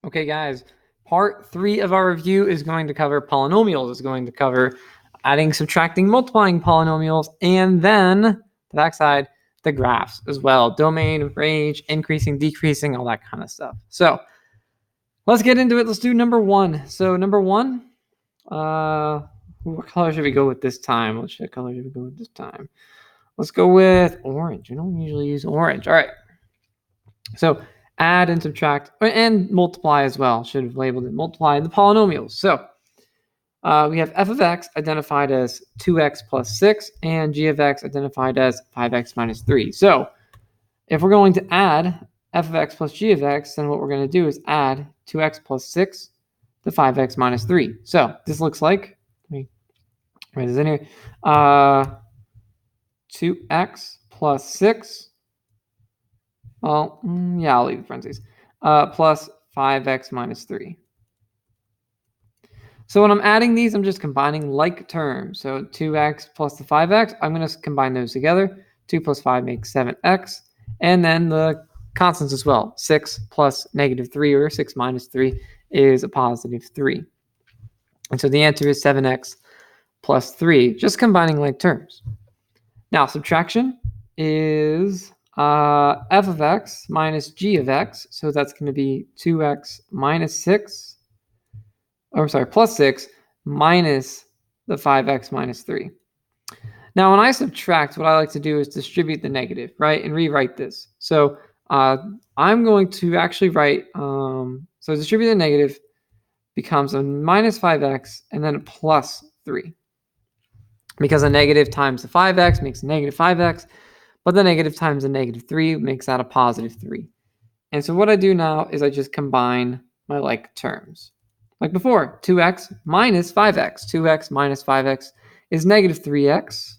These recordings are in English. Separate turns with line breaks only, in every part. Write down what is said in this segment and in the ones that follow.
Okay, guys, part 3 of our review is going to cover polynomials. It's going to cover adding, subtracting, multiplying polynomials, and then the backside, the graphs as well. Domain, range, increasing, decreasing, all that kind of stuff. So let's get into it. Let's do number 1. So number 1, what color should we go with this time? What color should we go with this time? Let's go with orange. We don't usually use orange. All right. So add and subtract and multiply as well. Should have labeled it multiply the polynomials. So we have f of x identified as 2x plus 6 and g of x identified as 5x minus 3. So if we're going to add f of x plus g of x, then what we're going to do is add 2x plus 6 to 5x minus 3. So this looks like, let me write this in here, 2x plus 6. Well, yeah, I'll leave the parentheses. Plus 5x minus 3. So when I'm adding these, I'm just combining like terms. So 2x plus the 5x, I'm going to combine those together. 2 plus 5 makes 7x. And then the constants as well. 6 plus negative 3 or 6 minus 3 is a positive 3. And so the answer is 7x plus 3, just combining like terms. Now subtraction is f of x minus g of x. So that's going to be 2x minus 6, or sorry, plus 6 minus the 5x minus 3. Now, when I subtract, what I like to do is distribute the negative, right, and rewrite this. So I'm going to actually write, so distribute the negative becomes a minus 5x and then a plus 3. Because a negative times the 5x makes a negative 5x, but the negative times the negative 3 makes that a positive 3. And so what I do now is I just combine my like terms. Like before, 2x minus 5x. 2x minus 5x is negative 3x.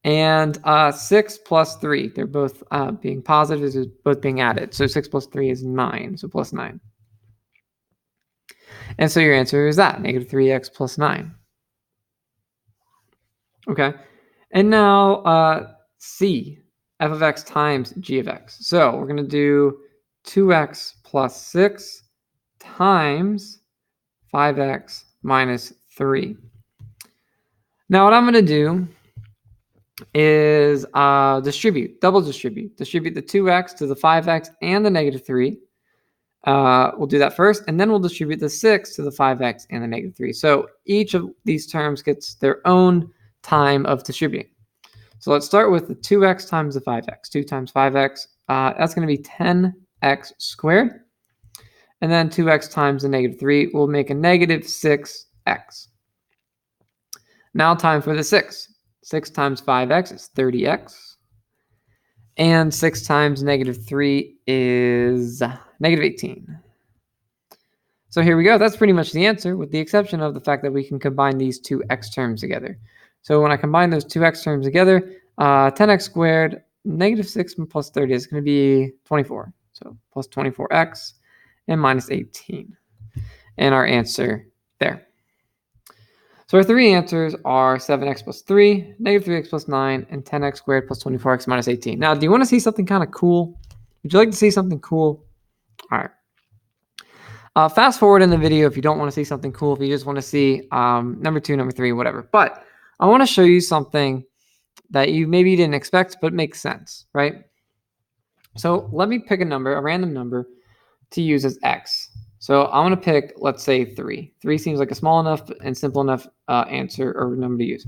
And 6 plus 3, they're both being positive, is both being added. So 6 plus 3 is 9, so plus 9. And so your answer is that, negative 3x plus 9. Okay. And now C, f of x times g of x. So we're going to do 2x plus 6 times 5x minus 3. Now what I'm going to do is double distribute. Distribute the 2x to the 5x and the negative 3. We'll do that first, and then we'll distribute the 6 to the 5x and the negative 3. So each of these terms gets their own time of distributing. So let's start with the 2x times the 5x. 2 times 5x, that's going to be 10x squared. And then 2x times the negative 3 will make a negative 6x. Now time for the 6. 6 times 5x is 30x. And 6 times negative 3 is negative 18. So here we go. That's pretty much the answer, with the exception of the fact that we can combine these two x terms together. So when I combine those two x terms together, 10x squared, negative 6 plus 30 is going to be 24. So plus 24x and minus 18. And our answer there. So our three answers are 7x plus 3, negative 3x plus 9, and 10x squared plus 24x minus 18. Now, do you want to see something kind of cool? Would you like to see something cool? All right. Fast forward in the video if you don't want to see something cool, if you just want to see number 2, number 3, whatever. But I want to show you something that you maybe didn't expect, but makes sense, right? So let me pick a number, a random number, to use as x. So I'm going to pick, let's say 3. 3 seems like a small enough and simple enough answer or number to use.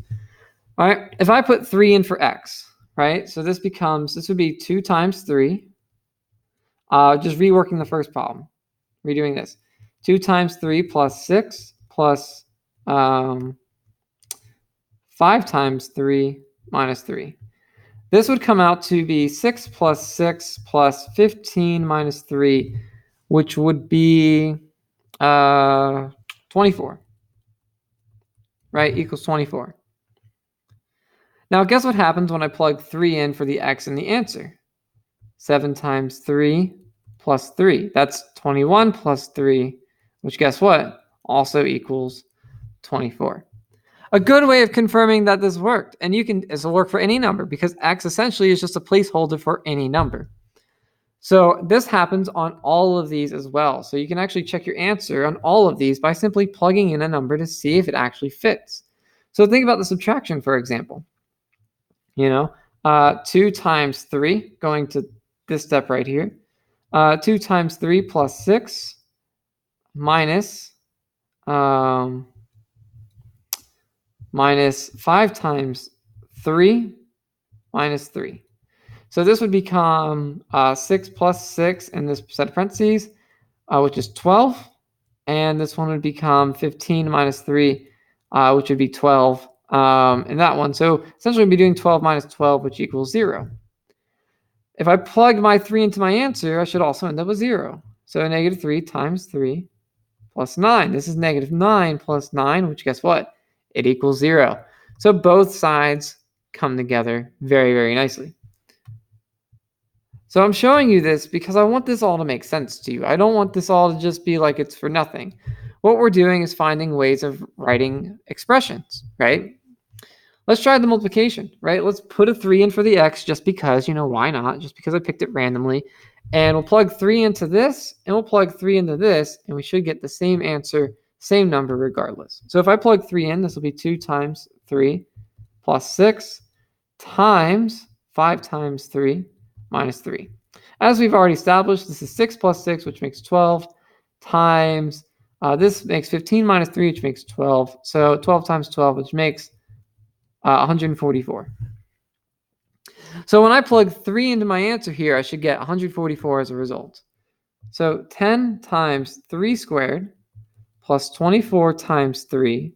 All right. If I put 3 in for x, right? So this would be 2 times 3. Just reworking the first problem. Redoing this. 2 times 3 plus 6 plus 5 times 3 minus 3. This would come out to be 6 plus 6 plus 15 minus 3, which would be 24, right? Equals 24. Now, guess what happens when I plug 3 in for the x in the answer? 7 times 3 plus 3. That's 21 plus 3, which guess what? Also equals 24. A good way of confirming that this worked, and this will work for any number because x essentially is just a placeholder for any number. So this happens on all of these as well. So you can actually check your answer on all of these by simply plugging in a number to see if it actually fits. So think about the subtraction, for example. 2 times 3, going to this step right here. 2 times 3 plus 6 minus 5 times 3 minus 3. So this would become 6 plus 6 in this set of parentheses, which is 12. And this one would become 15 minus 3, which would be 12 in that one. So essentially we'd be doing 12 minus 12, which equals 0. If I plug my 3 into my answer, I should also end up with 0. So negative 3 times 3 plus 9. This is negative 9 plus 9, which guess what? It equals 0. So both sides come together very, very nicely. So I'm showing you this because I want this all to make sense to you. I don't want this all to just be like it's for nothing. What we're doing is finding ways of writing expressions, right? Let's try the multiplication, right? Let's put a 3 in for the x just because, why not? Just because I picked it randomly. And we'll plug 3 into this, and we'll plug 3 into this, and we should get the same answer, same number regardless. So if I plug 3 in, this will be 2 times 3 plus 6 times 5 times 3 minus 3. As we've already established, this is 6 plus 6, which makes 12, times, this makes 15 minus 3, which makes 12. So 12 times 12, which makes 144. So when I plug 3 into my answer here, I should get 144 as a result. So 10 times 3 squared plus 24 times 3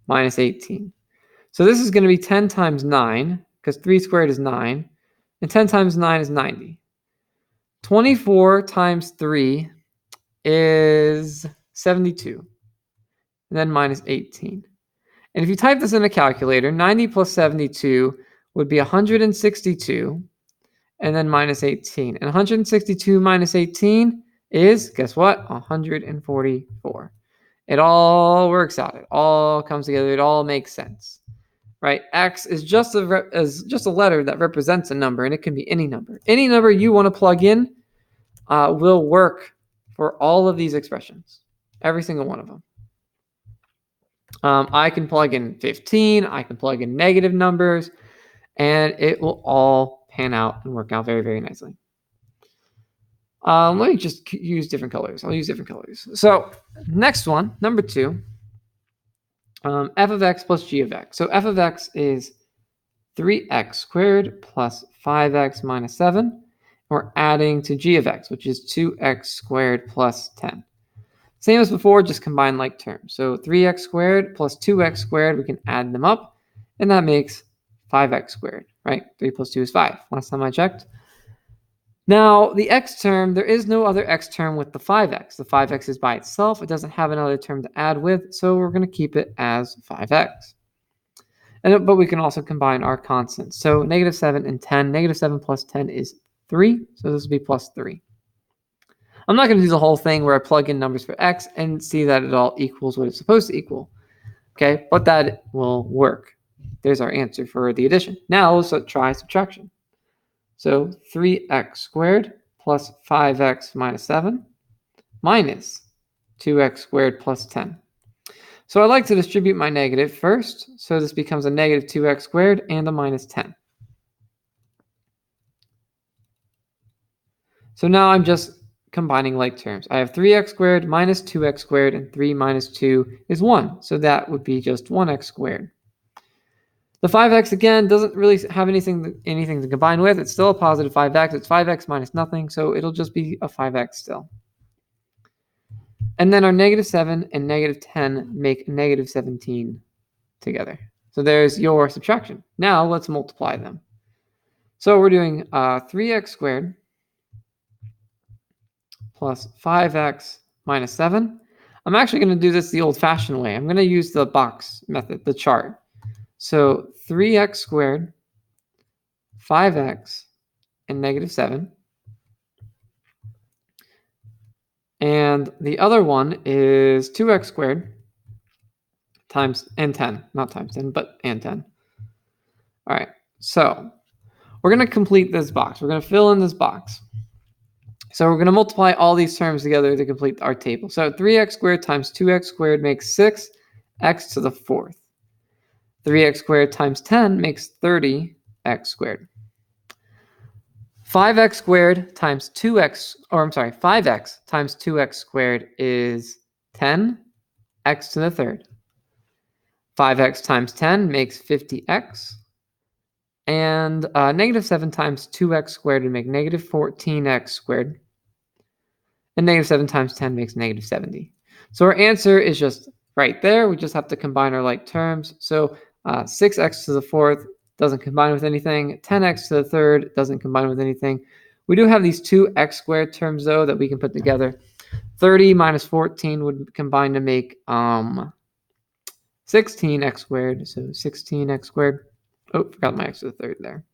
minus 18. So this is going to be 10 times 9, because 3 squared is 9, and 10 times 9 is 90. 24 times 3 is 72, and then minus 18. And if you type this in a calculator, 90 plus 72 would be 162, and then minus 18. And 162 minus 18 is, guess what? 144. It all works out. It all comes together. It all makes sense, right? X is just a letter that represents a number, and it can be any number. Any number you want to plug in will work for all of these expressions, every single one of them. I can plug in 15. I can plug in negative numbers, and it will all pan out and work out very, very nicely. Let me just use different colors. I'll use different colors. So next one, number 2, f of x plus g of x. So f of x is 3x squared plus 5x minus 7. We're adding to g of x, which is 2x squared plus 10. Same as before, just combine like terms. So 3x squared plus 2x squared, we can add them up, and that makes 5x squared, right? 3 plus 2 is 5, last time I checked. Now, the x term, there is no other x term with the 5x. The 5x is by itself. It doesn't have another term to add with, so we're going to keep it as 5x. But we can also combine our constants. So negative 7 and 10. Negative 7 plus 10 is 3, so this will be plus 3. I'm not going to do the whole thing where I plug in numbers for x and see that it all equals what it's supposed to equal. Okay, but that will work. There's our answer for the addition. Now let's try subtraction. So 3x squared plus 5x minus 7 minus 2x squared plus 10. So I like to distribute my negative first. So this becomes a negative 2x squared and a minus 10. So now I'm just combining like terms. I have 3x squared minus 2x squared, and 3 minus 2 is 1. So that would be just 1x squared. The 5x, again, doesn't really have anything to combine with. It's still a positive 5x. It's 5x minus nothing, so it'll just be a 5x still. And then our negative 7 and negative 10 make negative 17 together. So there's your subtraction. Now let's multiply them. So we're doing 3x squared plus 5x minus 7. I'm actually going to do this the old-fashioned way. I'm going to use the box method, the chart. So 3x squared, 5x, and negative 7. And the other one is 2x squared times and 10. Not times 10, but and 10. All right, so we're going to complete this box. We're going to fill in this box. So we're going to multiply all these terms together to complete our table. So 3x squared times 2x squared makes 6x to the 4th. 3x squared times 10 makes 30x squared. 5x squared times 2x, or I'm sorry, 5x times 2x squared is 10x to the 3rd. 5x times 10 makes 50x. And negative 7 times 2x squared would make negative 14x squared. And negative 7 times 10 makes negative 70. So our answer is just right there. We just have to combine our like terms. So 6x to the 4th doesn't combine with anything. 10x to the 3rd doesn't combine with anything. We do have these two x squared terms, though, that we can put together. 30 minus 14 would combine to make 16x squared. So 16x squared. Oh, forgot my x to the 3rd there.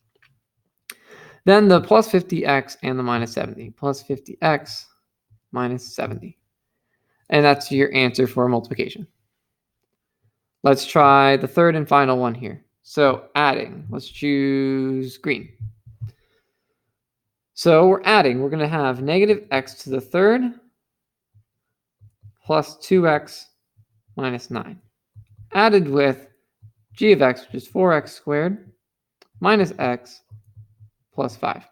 Then the plus 50x and the minus 70. Plus 50x minus 70. And that's your answer for multiplication. Let's try the third and final one here. So adding, let's choose green. So we're adding, we're going to have negative x to the 3rd plus 2x minus 9. Added with g of x, which is 4x squared, minus x plus 5.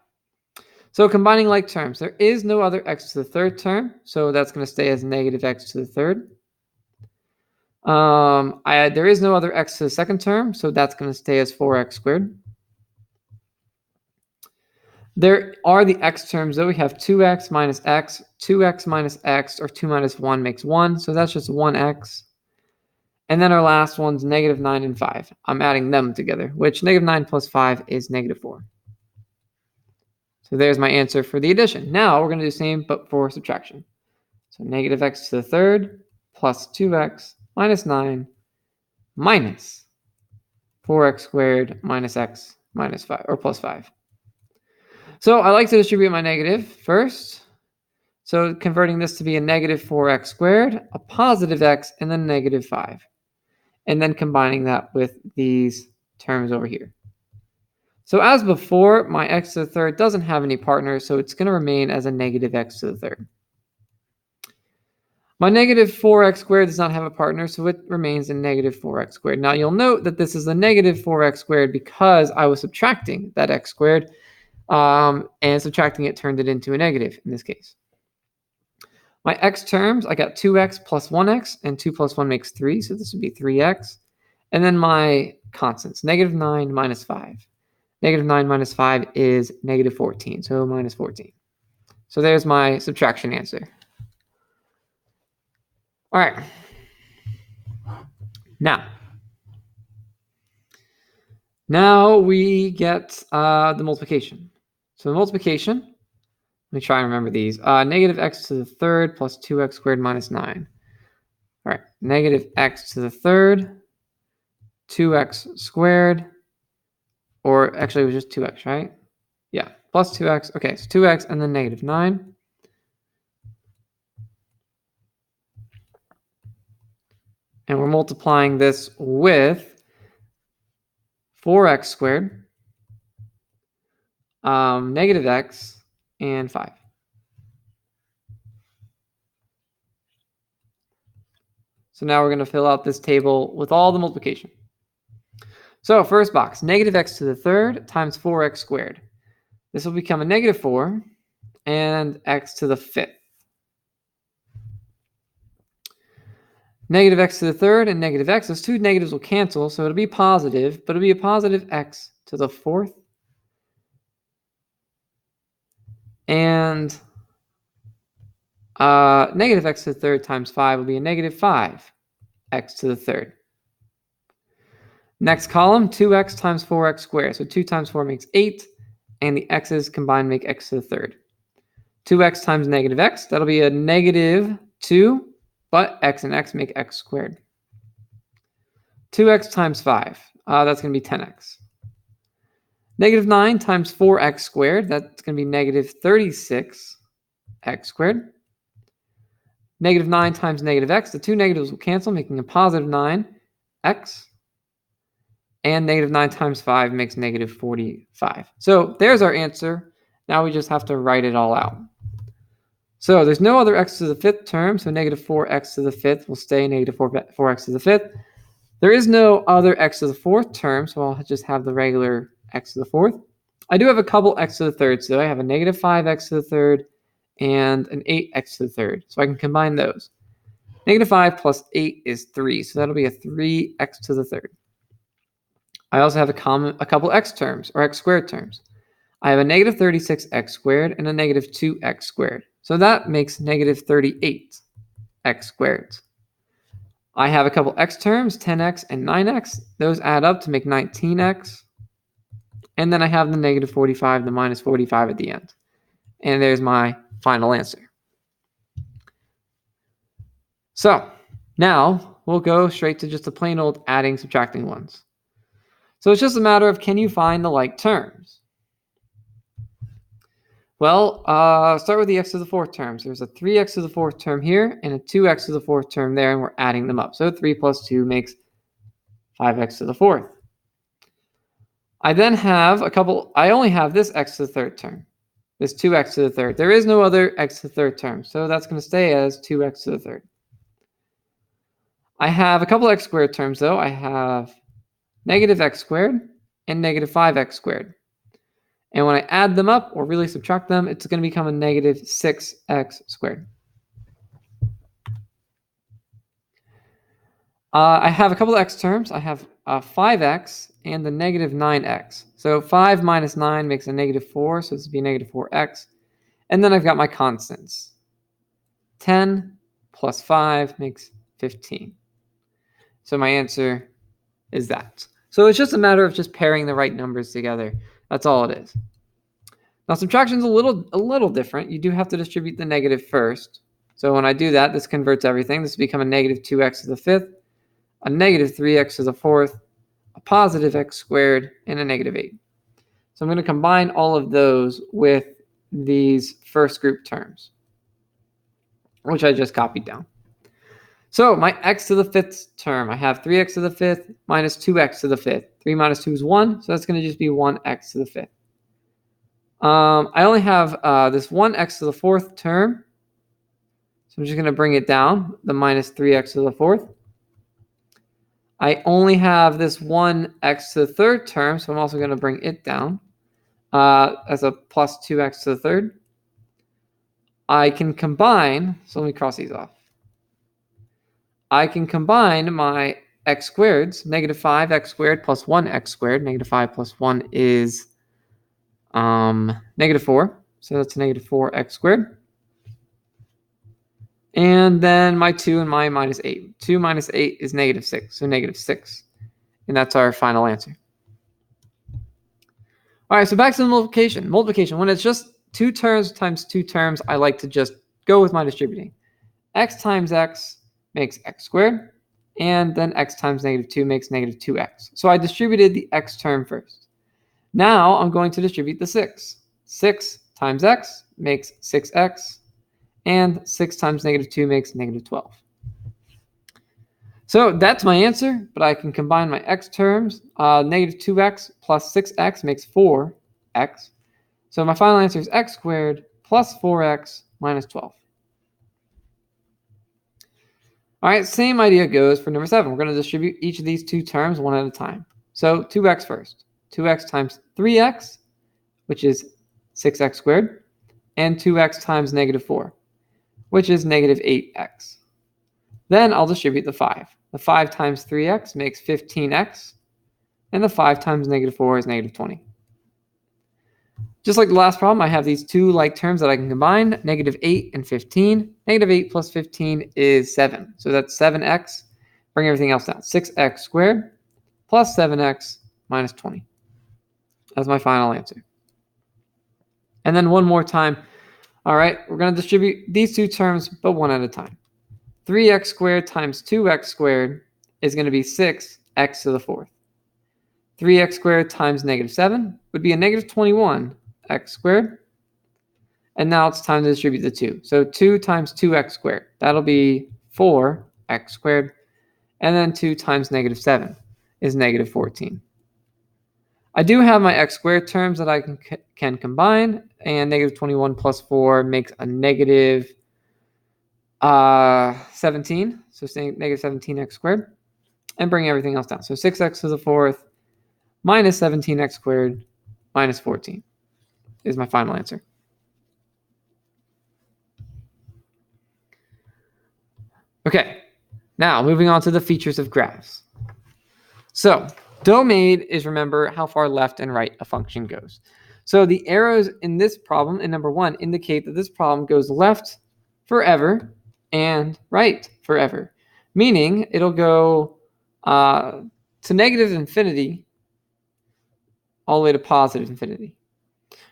So combining like terms, there is no other x to the 3rd term, so that's going to stay as negative x to the 3rd. There is no other x to the 2nd term, so that's going to stay as 4x squared. There are the x terms, though. We have 2x minus x, 2x minus x, or 2 minus 1 makes 1, so that's just 1x. And then our last one's negative 9 and 5. I'm adding them together, which negative 9 plus 5 is negative 4. So there's my answer for the addition. Now we're going to do the same, but for subtraction. So negative x to the 3rd plus 2x minus 9 minus 4x squared minus x minus 5, or plus 5. So I like to distribute my negative first. So converting this to be a negative 4x squared, a positive x, and then negative 5. And then combining that with these terms over here. So as before, my x to the 3rd doesn't have any partners, so it's going to remain as a negative x to the 3rd. My negative 4x squared does not have a partner, so it remains a negative 4x squared. Now you'll note that this is a negative 4x squared because I was subtracting that x squared, and subtracting it turned it into a negative in this case. My x terms, I got 2x plus 1x, and 2 plus 1 makes 3, so this would be 3x. And then my constants, negative 9 minus 5. Negative 9 minus 5 is negative 14, so minus 14. So there's my subtraction answer. All right. Now we get the multiplication. So the multiplication, let me try and remember these. Negative x to the 3rd plus 2x squared minus 9. All right, negative x to the 3rd, 2x squared, or actually it was just 2x, right? Yeah, plus 2x. Okay, so 2x and then negative 9. And we're multiplying this with 4x squared, negative x, and 5. So now we're going to fill out this table with all the multiplication. So first box, negative x to the 3rd times 4x squared. This will become a negative 4 and x to the 5th. Negative x to the 3rd and negative x, those two negatives will cancel, so it'll be positive, but it'll be a positive x to the 4th. And negative x to the 3rd times 5 will be a negative 5x to the 3rd. Next column, 2x times 4x squared. So 2 times 4 makes 8, and the x's combined make x to the 3rd. 2x times negative x, that'll be a negative 2, but x and x make x squared. 2x times 5, that's going to be 10x. Negative 9 times 4x squared, that's going to be negative 36x squared. Negative 9 times negative x, the two negatives will cancel, making a positive 9x. And negative 9 times 5 makes negative 45. So there's our answer. Now we just have to write it all out. So there's no other x to the fifth term, so negative 4x to the fifth will stay negative 4x to the fifth. There is no other x to the fourth term, so I'll just have the regular x to the fourth. I do have a couple x to the third, so I have a negative 5x to the third and an 8x to the third, so I can combine those. Negative 5 plus 8 is 3, so that'll be a 3x to the third. I also have a couple x terms, or x squared terms. I have a negative 36x squared and a negative 2x squared. So that makes negative 38x squared. I have a couple x terms, 10x and 9x. Those add up to make 19x. And then I have the negative 45, the minus 45 at the end. And there's my final answer. So now we'll go straight to just the plain old adding, subtracting ones. So it's just a matter of, can you find the like terms? Well, start with the x to the fourth terms. There's a 3x to the fourth term here and a 2x to the fourth term there, and we're adding them up. So 3 plus 2 makes 5x to the fourth. I then have I only have this x to the third term, this 2x to the third. There is no other x to the third term, so that's going to stay as 2x to the third. I have a couple x squared terms, though. I have negative x squared and negative 5x squared. And when I add them up, or really subtract them, it's going to become a negative 6x squared. I have a couple of x terms. I have 5x and the negative 9x. So 5 minus 9 makes a negative 4, so this would be negative 4x. And then I've got my constants. 10 plus 5 makes 15. So my answer is that. So it's just a matter of just pairing the right numbers together. That's all it is. Now subtraction is a little different. You do have to distribute the negative first. So when I do that, this converts everything. This will become a negative 2x to the fifth, a negative 3x to the fourth, a positive x squared, and a negative 8. So I'm going to combine all of those with these first group terms, which I just copied down. So my x to the fifth term, I have 3x to the fifth minus 2x to the fifth. 3 minus 2 is 1, so that's going to just be 1x to the fifth. I only have this 1x to the fourth term, so I'm just going to bring it down, the minus 3x to the fourth. I only have this 1x to the third term, so I'm also going to bring it down as a plus 2x to the third. I can combine, so let me cross these off. I can combine my x squareds, negative 5x squared plus 1x squared. Negative 5 plus 1 is negative 4, so that's negative 4x squared. And then my 2 and my minus 8. 2 minus 8 is negative 6, so negative 6. And that's our final answer. All right, so back to the multiplication. Multiplication, when it's just 2 terms times 2 terms, I like to just go with my distributing. X times x makes x squared, and then x times negative 2 makes negative 2x. So I distributed the x term first. Now I'm going to distribute the 6. 6 times x makes 6x, and 6 times negative 2 makes negative 12. So that's my answer, but I can combine my x terms. Negative 2x plus 6x makes 4x. So my final answer is x squared plus 4x minus 12. All right, same idea goes for number 7. We're going to distribute each of these 2 terms one at a time. So 2x first. 2x times 3x, which is 6x squared, and 2x times negative 4, which is negative 8x. Then I'll distribute the 5. The 5 times 3x makes 15x, and the 5 times negative 4 is negative 20. Just like the last problem, I have these 2 like terms that I can combine, negative 8 and 15. Negative 8 plus 15 is 7, so that's 7x. Bring everything else down. 6x squared plus 7x minus 20. That's my final answer. And then one more time. All right, we're going to distribute these 2 terms, but one at a time. 3x squared times 2x squared is going to be 6x to the fourth. 3x squared times negative 7 would be a negative 21x squared. And now it's time to distribute the 2. So 2 times 2x squared, that'll be 4x squared. And then 2 times negative 7 is negative 14. I do have my x squared terms that I can combine, and negative 21 plus 4 makes a negative 17. So saying negative 17x squared, and bring everything else down. So 6x to the fourth minus 17x squared minus 14 is my final answer. Okay, now moving on to the features of graphs. So domain is, remember, how far left and right a function goes. So the arrows in this problem, in number 1, indicate that this problem goes left forever and right forever, meaning it'll go to negative infinity all the way to positive infinity.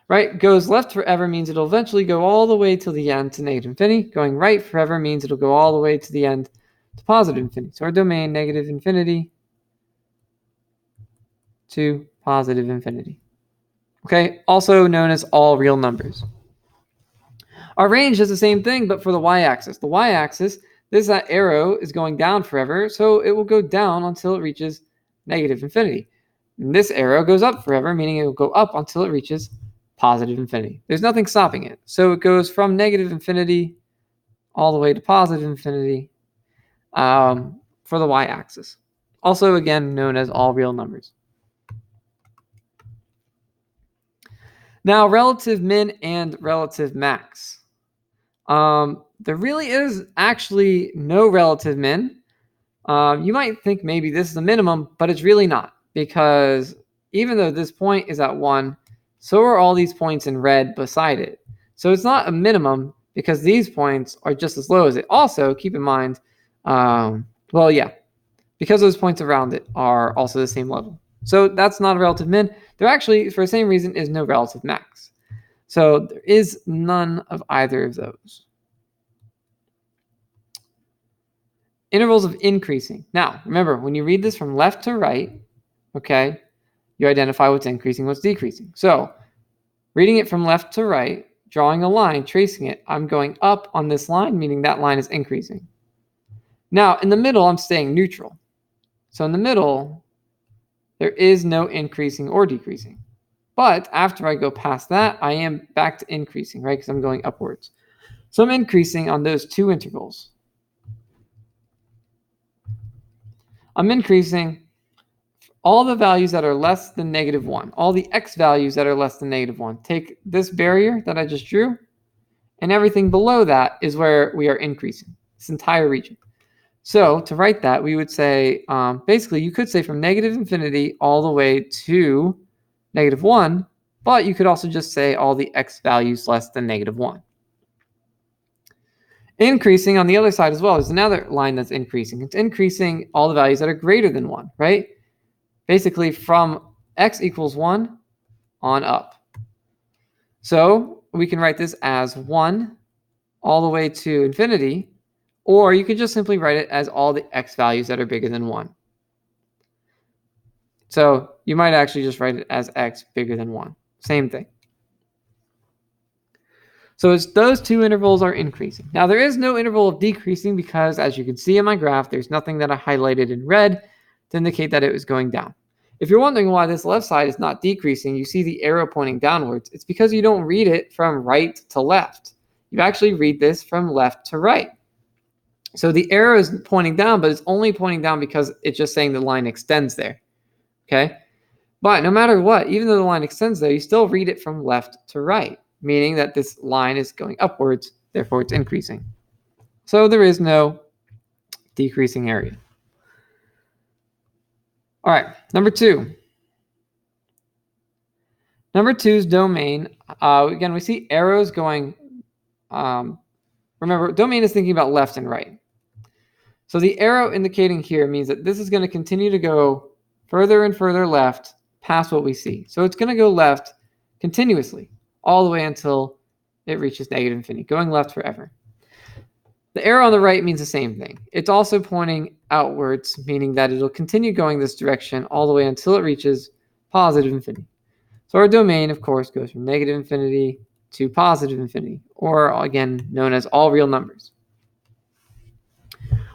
Right? Goes left forever means it'll eventually go all the way to the end to negative infinity. Going right forever means it'll go all the way to the end to positive infinity. So our domain, negative infinity to positive infinity. Okay, also known as all real numbers. Our range is the same thing, but for the y-axis. The y-axis, that arrow is going down forever, so it will go down until it reaches negative infinity. And this arrow goes up forever, meaning it will go up until it reaches positive infinity. There's nothing stopping it. So it goes from negative infinity all the way to positive infinity for the y-axis. Also, again, known as all real numbers. Now, relative min and relative max. There really is actually no relative min. You might think maybe this is the minimum, but it's really not, because even though this point is at 1, so are all these points in red beside it. So it's not a minimum because these points are just as low as it. Also, keep in mind, because those points around it are also the same level. So that's not a relative min. There actually, for the same reason, is no relative max. So there is none of either of those. Intervals of increasing. Now, remember, when you read this from left to right, okay, you identify what's increasing, what's decreasing. So reading it from left to right, drawing a line, tracing it, I'm going up on this line, meaning that line is increasing. Now, in the middle, I'm staying neutral. So in the middle, there is no increasing or decreasing. But after I go past that, I am back to increasing, right? Because I'm going upwards. So I'm increasing on those two intervals. I'm increasing all the values that are less than negative 1, all the x values that are less than negative 1. Take this barrier that I just drew, and everything below that is where we are increasing, this entire region. So to write that, we would say, basically, you could say from negative infinity all the way to negative 1, but you could also just say all the x values less than negative 1. Increasing on the other side as well is another line that's increasing. It's increasing all the values that are greater than 1, right? Basically from x equals 1 on up. So we can write this as 1 all the way to infinity, or you could just simply write it as all the x values that are bigger than 1. So you might actually just write it as x bigger than 1. Same thing. So it's those two intervals are increasing. Now there is no interval of decreasing because, as you can see in my graph, there's nothing that I highlighted in red to indicate that it was going down. If you're wondering why this left side is not decreasing, you see the arrow pointing downwards. It's because you don't read it from right to left. You actually read this from left to right. So the arrow is pointing down, but it's only pointing down because it's just saying the line extends there. Okay? But no matter what, even though the line extends there, you still read it from left to right, meaning that this line is going upwards, therefore it's increasing. So there is no decreasing area. All right, number 2. Number 2's domain. Again, we see arrows going. Remember, domain is thinking about left and right. So the arrow indicating here means that this is going to continue to go further and further left past what we see. So it's going to go left continuously all the way until it reaches negative infinity, going left forever. The arrow on the right means the same thing. It's also pointing outwards, meaning that it'll continue going this direction all the way until it reaches positive infinity. So our domain, of course, goes from negative infinity to positive infinity, or again, known as all real numbers.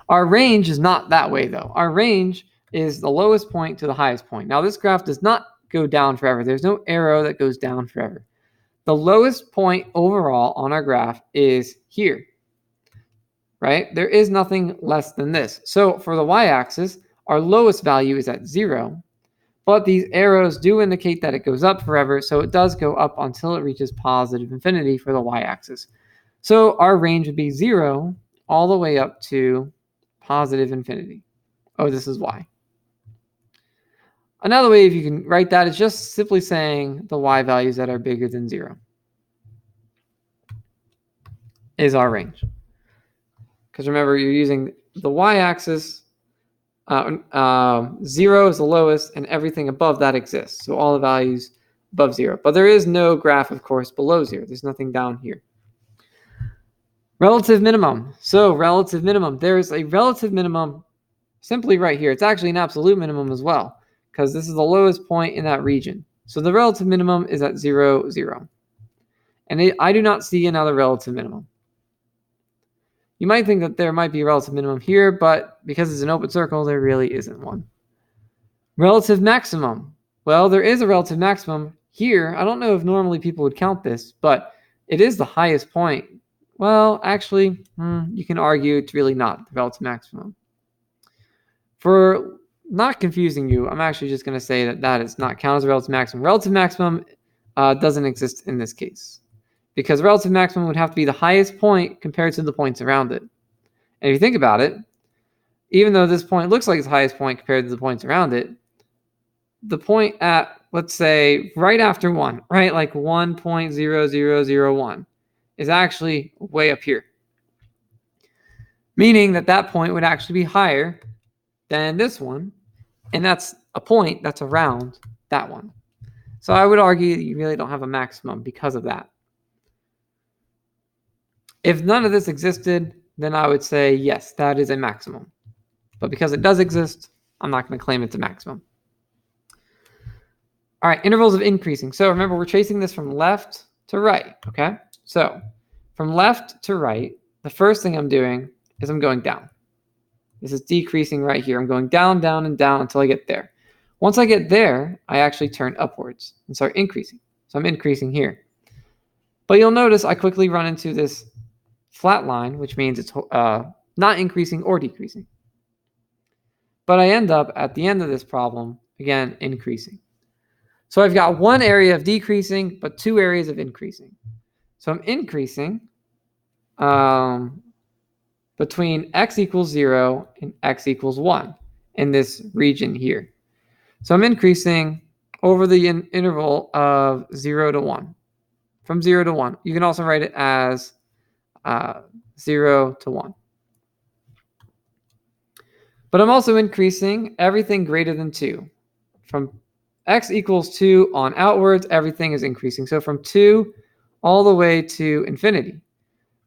Our range is not that way, though. Our range is the lowest point to the highest point. Now, this graph does not go down forever. There's no arrow that goes down forever. The lowest point overall on our graph is here, right? There is nothing less than this. So for the y-axis, our lowest value is at 0, but these arrows do indicate that it goes up forever, so it does go up until it reaches positive infinity for the y-axis. So our range would be 0 all the way up to positive infinity. Oh, this is y. Another way if you can write that is just simply saying the y values that are bigger than 0 is our range. Because remember, you're using the y-axis. 0 is the lowest, and everything above that exists. So all the values above 0. But there is no graph, of course, below 0. There's nothing down here. Relative minimum. So relative minimum. There's a relative minimum simply right here. It's actually an absolute minimum as well, because this is the lowest point in that region. So the relative minimum is at 0, 0. And I do not see another relative minimum. You might think that there might be a relative minimum here, but because it's an open circle, there really isn't one. Relative maximum. Well, there is a relative maximum here. I don't know if normally people would count this, but it is the highest point. Well, actually, you can argue it's really not the relative maximum. For not confusing you, I'm actually just going to say that that is not counted as a relative maximum. Relative maximum doesn't exist in this case, because relative maximum would have to be the highest point compared to the points around it. And if you think about it, even though this point looks like it's the highest point compared to the points around it, the point at, let's say, right after 1, right, like 1.0001, is actually way up here. Meaning that that point would actually be higher than this one, and that's a point that's around that one. So I would argue that you really don't have a maximum because of that. If none of this existed, then I would say, yes, that is a maximum. But because it does exist, I'm not going to claim it's a maximum. All right, intervals of increasing. So remember, we're tracing this from left to right, okay? So from left to right, the first thing I'm doing is I'm going down. This is decreasing right here. I'm going down, down, and down until I get there. Once I get there, I actually turn upwards and start increasing. So I'm increasing here. But you'll notice I quickly run into this flat line, which means it's not increasing or decreasing. But I end up at the end of this problem, again, increasing. So I've got one area of decreasing, but 2 areas of increasing. So I'm increasing between x equals 0 and x equals 1 in this region here. So I'm increasing over the interval of 0 to 1. From 0 to 1. You can also write it as 0 to 1. But I'm also increasing everything greater than 2. From x equals 2 on outwards, everything is increasing. So from 2 all the way to infinity.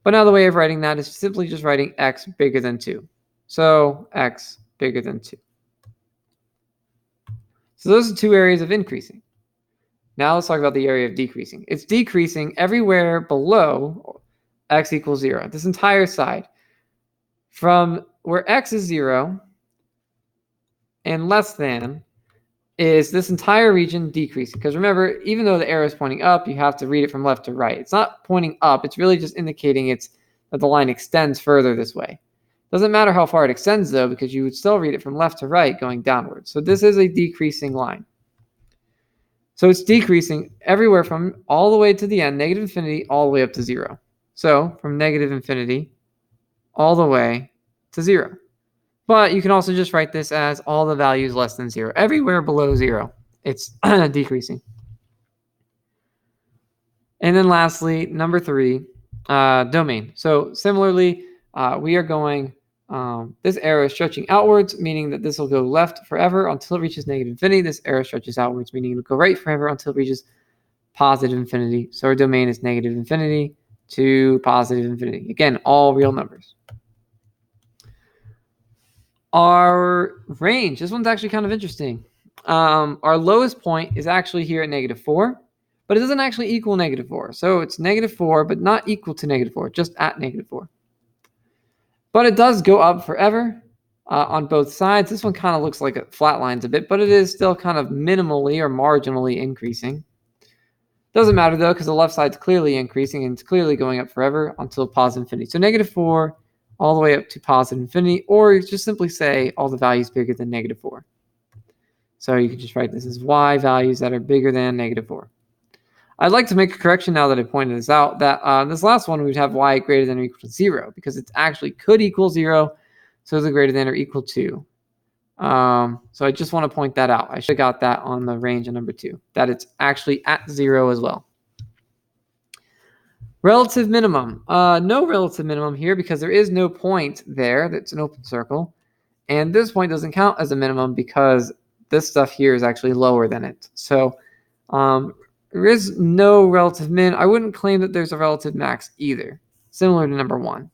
But now the way of writing that is simply just writing x bigger than 2. So x bigger than 2. So those are 2 areas of increasing. Now let's talk about the area of decreasing. It's decreasing everywhere below x equals 0. This entire side. From where x is 0 and less than is this entire region decreasing. Because remember, even though the arrow is pointing up, you have to read it from left to right. It's not pointing up. It's really just indicating that the line extends further this way. Doesn't matter how far it extends, though, because you would still read it from left to right going downwards. So this is a decreasing line. So it's decreasing everywhere from all the way to the end, negative infinity, all the way up to 0. So from negative infinity all the way to 0. But you can also just write this as all the values less than 0. Everywhere below 0, it's decreasing. And then lastly, number 3, domain. So similarly, we are going, this arrow is stretching outwards, meaning that this will go left forever until it reaches negative infinity. This arrow stretches outwards, meaning it will go right forever until it reaches positive infinity. So our domain is negative infinity to positive infinity. Again, all real numbers. Our range, this one's actually kind of interesting. Our lowest point is actually here at negative 4, but it doesn't actually equal negative 4. So it's negative 4, but not equal to negative 4, just at negative 4. But it does go up forever on both sides. This one kind of looks like it flatlines a bit, but it is still kind of minimally or marginally increasing. Doesn't matter though, because the left side's clearly increasing and it's clearly going up forever until positive infinity. So -4 all the way up to positive infinity, or just simply say all the values bigger than -4. So you can just write this as y values that are bigger than -4. I'd like to make a correction now that I pointed this out, that this last one we'd have y greater than or equal to 0, because it actually could equal 0, so the greater than or equal to. So I just want to point that out. I should have got that on the range of number 2, that it's actually at 0 as well. Relative minimum. No relative minimum here because there is no point there. That's an open circle. And this point doesn't count as a minimum because this stuff here is actually lower than it. So there is no relative min. I wouldn't claim that there's a relative max either, similar to number 1.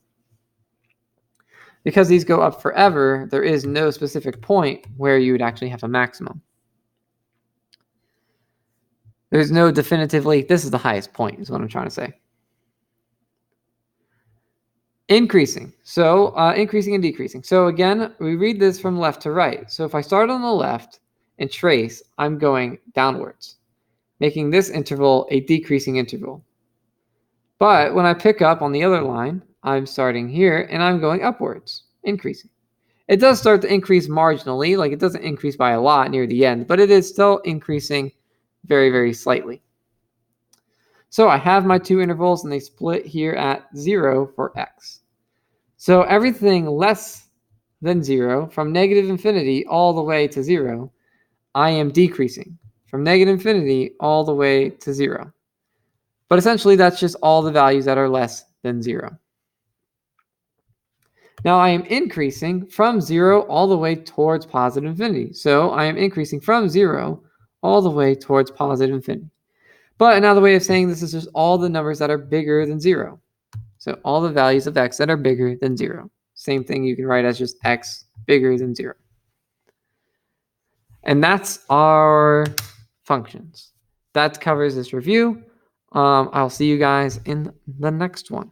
Because these go up forever, there is no specific point where you would actually have a maximum. There's no definitively, this is the highest point, is what I'm trying to say. Increasing. So increasing and decreasing. So again, we read this from left to right. So if I start on the left and trace, I'm going downwards, making this interval a decreasing interval. But when I pick up on the other line, I'm starting here and I'm going upwards, increasing. It does start to increase marginally, like it doesn't increase by a lot near the end, but it is still increasing very, very slightly. So I have my two intervals and they split here at 0 for x. So everything less than 0, from negative infinity all the way to 0, I am decreasing from negative infinity all the way to 0. But essentially that's just all the values that are less than 0. Now I am increasing from 0 all the way towards positive infinity. So I am increasing from 0 all the way towards positive infinity. But another way of saying this is just all the numbers that are bigger than 0. So all the values of x that are bigger than 0. Same thing you can write as just x bigger than 0. And that's our functions. That covers this review. I'll see you guys in the next one.